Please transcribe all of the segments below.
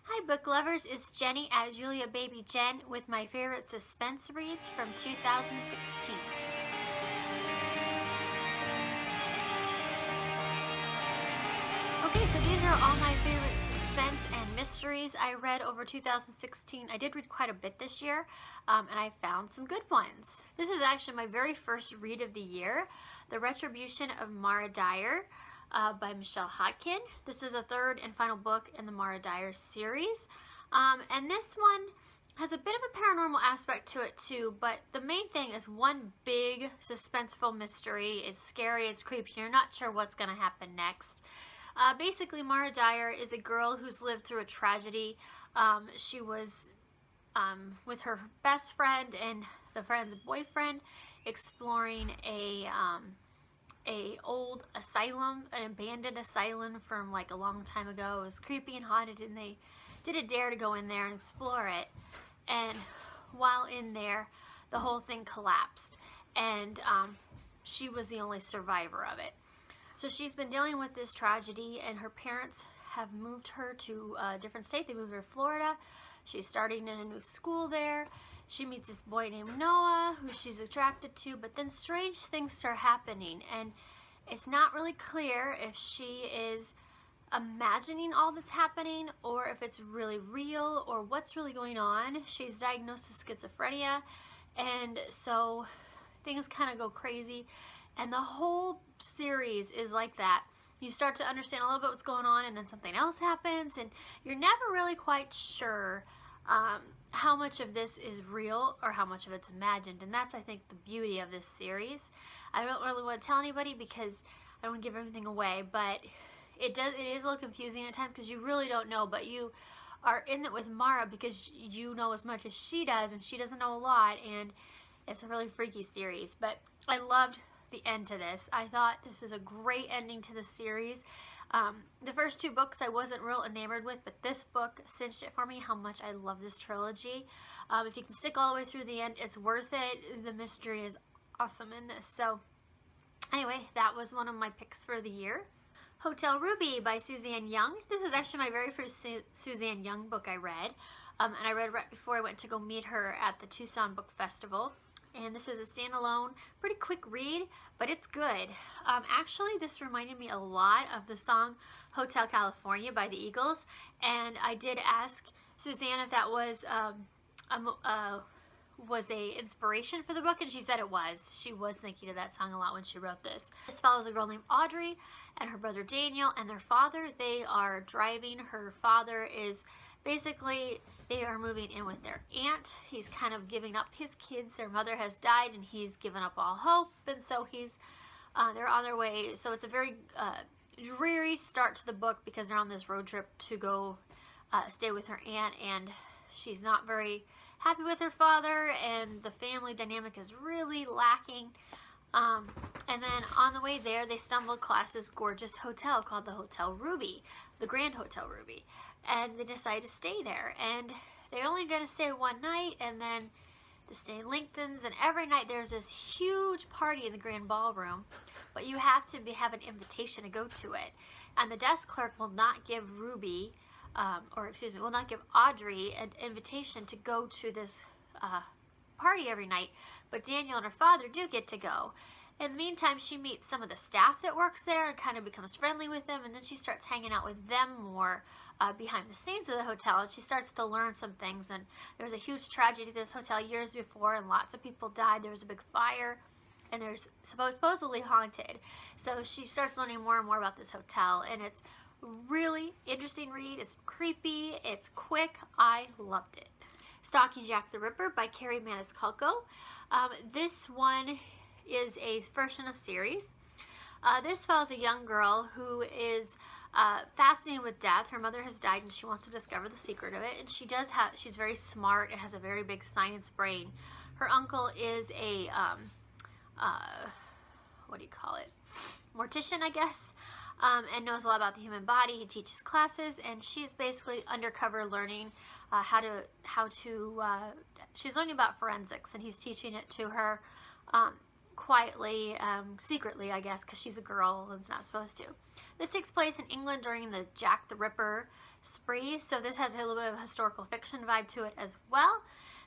Hi book lovers, it's Jenny as Julia Baby Jen with my favorite suspense reads from 2016. Okay, so these are all my favorite suspense and mysteries I read over 2016. I did read quite a bit this year, and I found some good ones. This is actually my very first read of the year, The Retribution of Mara Dyer by Michelle Hodkin. This is the third and final book in the Mara Dyer series, and this one has a bit of a paranormal aspect to it too, but the main thing is one big suspenseful mystery. It's scary, it's creepy, you're not sure what's going to happen next. Basically, Mara Dyer is a girl who's lived through a tragedy. She was with her best friend and the friend's boyfriend exploring a old asylum, an abandoned asylum from like a long time ago. It was creepy and haunted, and they did a dare to go in there and explore it. And while in there, the whole thing collapsed, and she was the only survivor of it. So she's been dealing with this tragedy, and her parents have moved her to a different state. They moved her to Florida. She's starting in a new school there. She meets this boy named Noah, who she's attracted to, but then strange things start happening, and it's not really clear if she is imagining all that's happening or if it's really real or what's really going on. She's diagnosed with schizophrenia, and so things kind of go crazy. And the whole series is like that. You start to understand a little bit what's going on, and then something else happens, and you're never really quite sure how much of this is real or how much of it's imagined. And that's, I think, the beauty of this series. I don't really want to tell anybody because I don't want to give everything away, but it is a little confusing at times because you really don't know, but you are in it with Mara because you know as much as she does, and she doesn't know a lot, and it's a really freaky series. But I loved the end to this. I thought this was a great ending to the series. The first two books I wasn't real enamored with, but this book cinched it for me how much I love this trilogy. If you can stick all the way through the end, it's worth it. The mystery is awesome in this. So anyway, that was one of my picks for the year. Hotel Ruby by Suzanne Young. This is actually my very first Suzanne Young book I read, and I read right before I went to go meet her at the Tucson Book Festival. And this is a standalone, pretty quick read, but it's good. Actually, this reminded me a lot of the song Hotel California by the Eagles, and I did ask Suzanne if that was a inspiration for the book, and she said it was. She was thinking of that song a lot when she wrote this. This follows a girl named Audrey and her brother Daniel and their father. They are driving. Her father is basically, they are moving in with their aunt. He's kind of giving up his kids. Their mother has died, and he's given up all hope, and so they're on their way. So it's a very dreary start to the book because they're on this road trip to go stay with her aunt, and she's not very happy with her father, and the family dynamic is really lacking. And then on the way there, they stumble across this gorgeous hotel called the Hotel Ruby, the Grand Hotel Ruby, and they decide to stay there. And they're only going to stay one night, and then the stay lengthens, and every night there's this huge party in the grand ballroom, but you have to have an invitation to go to it. And the desk clerk will not give will not give Audrey an invitation to go to this party every night, but Daniel and her father do get to go. In the meantime, she meets some of the staff that works there and kind of becomes friendly with them, and then she starts hanging out with them more behind the scenes of the hotel, and she starts to learn some things. And there was a huge tragedy at this hotel years before, and lots of people died. There was a big fire, and there's supposedly haunted. So she starts learning more and more about this hotel, and it's really interesting read. It's creepy, it's quick. I loved it. Stalking Jack the Ripper by Carrie Maniscalco. This one is a first in a series. This follows a young girl who is fascinated with death. Her mother has died, and she wants to discover the secret of it. And she's very smart and has a very big science brain. Her uncle is a what do you call it? Mortician, I guess. And knows a lot about the human body. He teaches classes, and she's basically undercover learning she's learning about forensics, and he's teaching it to her quietly, secretly, I guess, because she's a girl and is not supposed to. This takes place in England during the Jack the Ripper spree, so this has a little bit of a historical fiction vibe to it as well.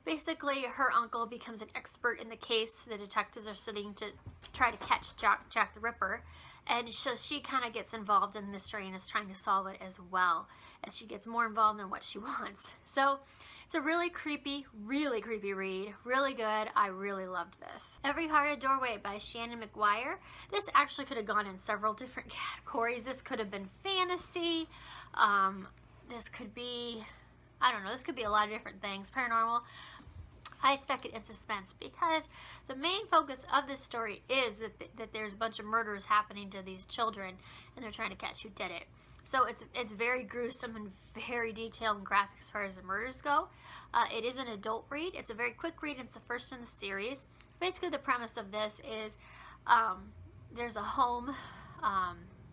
Basically, her uncle becomes an expert in the case. The detectives are studying to try to catch Jack the Ripper, and so she kind of gets involved in the mystery and is trying to solve it as well, and she gets more involved than what she wants. So it's a really creepy read. Really good. I really loved this. Every Heart a Doorway by Shannon McGuire. This actually could have gone in several different categories. This could have been fantasy. This could be, I don't know, this could be a lot of different things. Paranormal. I stuck it in suspense because the main focus of this story is that there's a bunch of murders happening to these children and they're trying to catch who did it. So it's very gruesome and very detailed and graphic as far as the murders go. It is an adult read. It's a very quick read. It's the first in the series. Basically, the premise of this is there's a home,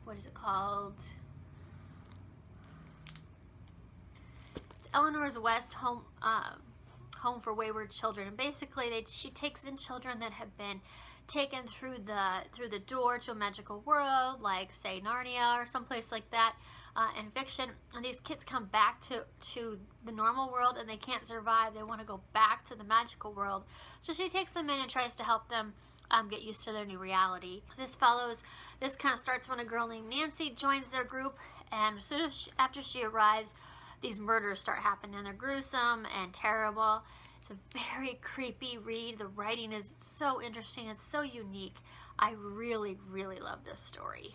what is it called? It's Eleanor's West Home for Wayward Children, and basically she takes in children that have been taken through the door to a magical world, like say Narnia or someplace like that, in fiction, and these kids come back to the normal world and they can't survive. They want to go back to the magical world, so she takes them in and tries to help them get used to their new reality. This kind of starts when a girl named Nancy joins their group, and as soon as after she arrives, these murders start happening, and they're gruesome and terrible. It's a very creepy read. The writing is so interesting. It's so unique. I really love this story.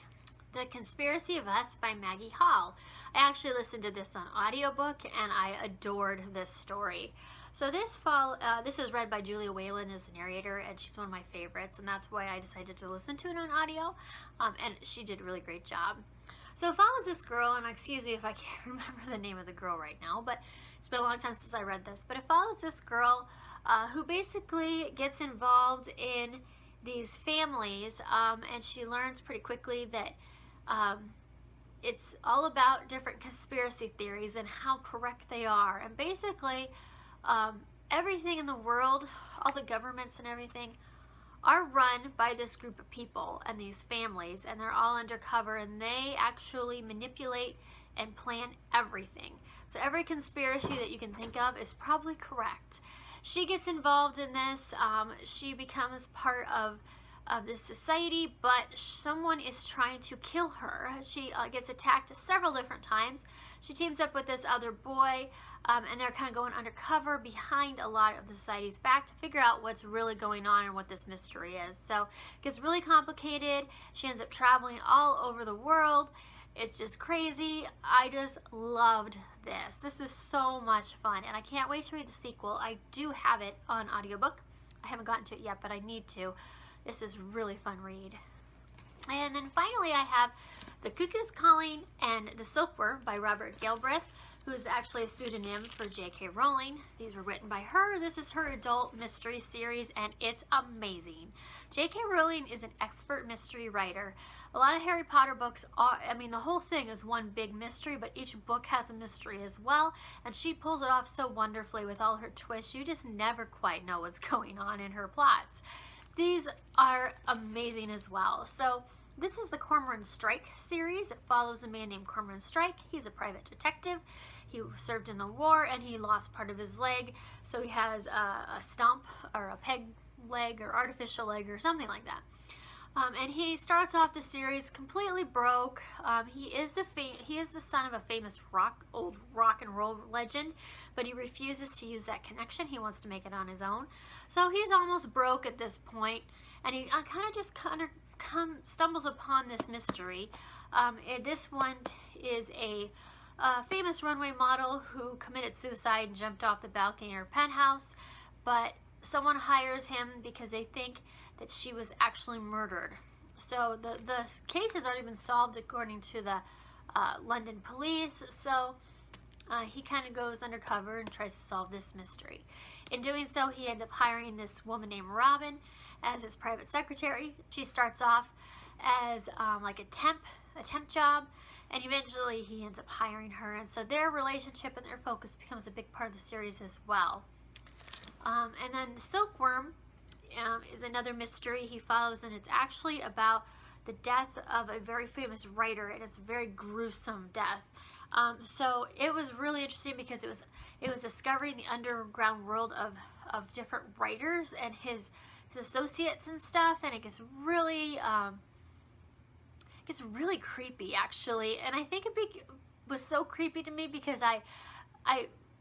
The Conspiracy of Us by Maggie Hall. I actually listened to this on audiobook, and I adored this story. So this is read by Julia Whalen as the narrator, and she's one of my favorites, and that's why I decided to listen to it on audio, and she did a really great job. So it follows this girl, and excuse me if I can't remember the name of the girl right now, but it's been a long time since I read this. But it follows this girl who basically gets involved in these families, and she learns pretty quickly that it's all about different conspiracy theories and how correct they are. And basically, everything in the world, all the governments and everything, are run by this group of people and these families, and they're all undercover, and they actually manipulate and plan everything. So every conspiracy that you can think of is probably correct. She gets involved in this. She becomes part of this society, but someone is trying to kill her. She gets attacked several different times. She teams up with this other boy, and they're kind of going undercover behind a lot of the society's back to figure out what's really going on and what this mystery is. So it gets really complicated. She ends up traveling all over the world. It's just crazy. I just loved this. This was so much fun, and I can't wait to read the sequel. I do have it on audiobook. I haven't gotten to it yet, but I need to. This is a really fun read. And then finally I have The Cuckoo's Calling and The Silkworm by Robert Galbraith, who is actually a pseudonym for J.K. Rowling. These were written by her. This is her adult mystery series, and it's amazing. J.K. Rowling is an expert mystery writer. A lot of Harry Potter books are, the whole thing is one big mystery, but each book has a mystery as well, and she pulls it off so wonderfully with all her twists. You just never quite know what's going on in her plots. These are amazing as well. So this is the Cormoran Strike series. It follows a man named Cormoran Strike. He's a private detective. He served in the war, and he lost part of his leg, so he has a stump or a peg leg or artificial leg or something like that. And he starts off the series completely broke. He is the son of a famous old rock and roll legend, but he refuses to use that connection. He wants to make it on his own. So he's almost broke at this point, and he kind of stumbles upon this mystery. This one is a famous runway model who committed suicide and jumped off the balcony of her penthouse, but someone hires him because they think that she was actually murdered. So the case has already been solved according to the London police, so he kind of goes undercover and tries to solve this mystery. In doing so, he ends up hiring this woman named Robin as his private secretary. She starts off as like a temp job, and eventually he ends up hiring her, and so their relationship and their focus becomes a big part of the series as well. And then the Silkworm is another mystery he follows, and it's actually about the death of a very famous writer, and it's a very gruesome death. So it was really interesting because it was discovering the underground world of different writers and his associates and stuff, and it gets really creepy actually. And I think it was so creepy to me because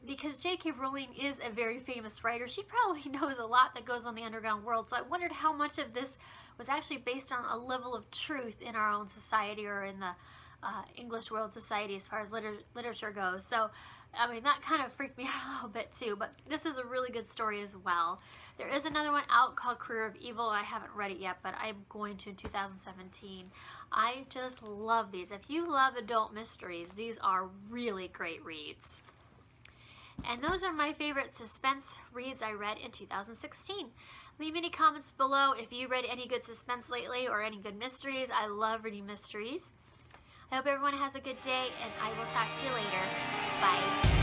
because J.K. Rowling is a very famous writer. She probably knows a lot that goes on in the underground world. So I wondered how much of this was actually based on a level of truth in our own society or in the English world society as far as literature goes. So, I mean, that kind of freaked me out a little bit too, but this is a really good story as well. There is another one out called Career of Evil. I haven't read it yet, but I'm going to in 2017. I just love these. If you love adult mysteries, these are really great reads. And those are my favorite suspense reads I read in 2016. Leave any comments below if you read any good suspense lately or any good mysteries. I love reading mysteries. I hope everyone has a good day, and I will talk to you later. Bye.